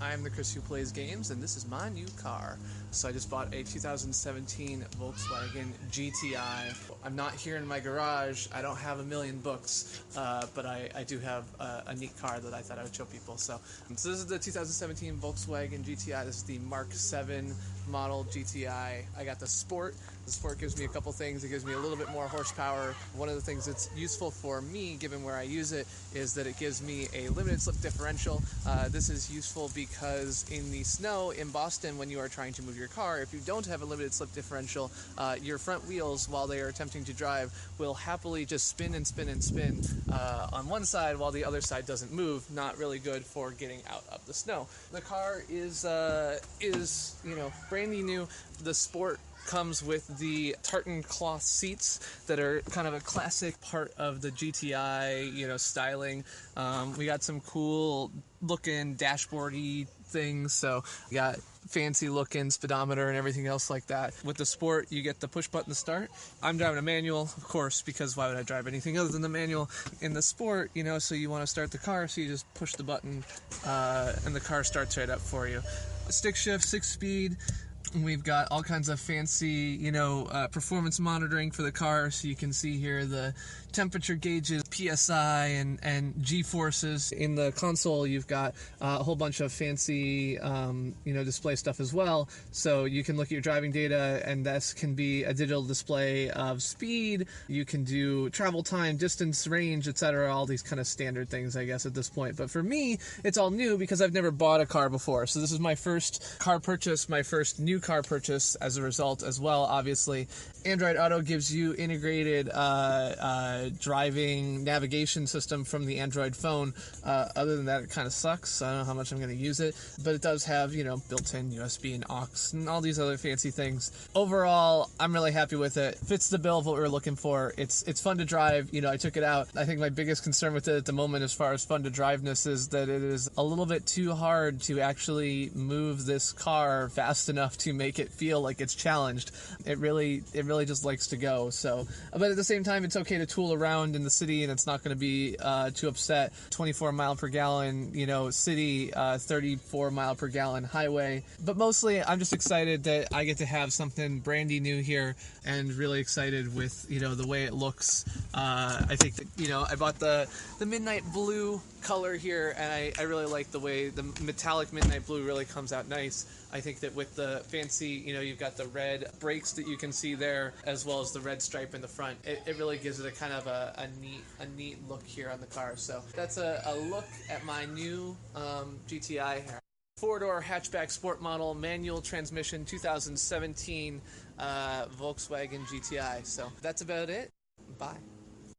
I'm the Chris who plays games, and this is my new car. So I just bought a 2017 Volkswagen GTI. I'm not here in my garage. I don't have a million books, but I do have a neat car that I thought I would show people. So this is the 2017 Volkswagen GTI. This is the Mark 7 model GTI. I got the Sport. The Sport gives me a couple things. It gives me a little bit more horsepower. One of the things that's useful for me, given where I use it, is that it gives me a limited slip differential. This is useful because in the snow in Boston, when you are trying to move your car, if you don't have a limited slip differential, your front wheels, while they are attempting to drive, will happily just spin and spin and spin on one side while the other side doesn't move. Not really good for getting out of the snow. The car is brand new. The Sport comes with the tartan cloth seats that are kind of a classic part of the GTI, styling. We got some cool looking dashboardy things, so we got fancy looking speedometer and everything else like that. With the Sport, you get the push button to start. I'm driving a manual, of course, because why would I drive anything other than the manual? In the Sport, so you want to start the car, so you just push the button and the car starts right up for you. Stick shift, 6-speed. We've got all kinds of fancy, performance monitoring for the car, so you can see here the temperature gauges, PSI, and G-forces. In the console, you've got a whole bunch of fancy, display stuff as well, so you can look at your driving data, and this can be a digital display of speed. You can do travel time, distance, range, etc., all these kind of standard things, I guess, at this point. But for me, it's all new because I've never bought a car before, so this is my first car purchase, my first new car purchase as a result as well, obviously. Android Auto gives you integrated driving navigation system from the Android phone. Other than that, it kind of sucks. I don't know how much I'm going to use it, but it does have, built-in USB and aux and all these other fancy things. Overall, I'm really happy with it. Fits the bill of what we were looking for. It's fun to drive. I took it out. I think my biggest concern with it at the moment, as far as fun to driveness, is that it is a little bit too hard to actually move this car fast enough to make it feel like it's challenged. It really just likes to go. So, but at the same time, it's okay to tool around in the city, and it's not going to be too upset. 24 mile per gallon, city, 34 mile per gallon highway. But mostly, I'm just excited that I get to have something brandy new here, and really excited with the way it looks. I think that I bought the midnight blue color here, and I really like the way the metallic midnight blue really comes out nice. I think that with the fancy, you've got the red brakes that you can see there, as well as the red stripe in the front. It really gives it a kind of a neat look here on the car. So that's a look at my new GTI here. 4-door hatchback sport model, manual transmission, 2017 Volkswagen GTI. So that's about it. Bye.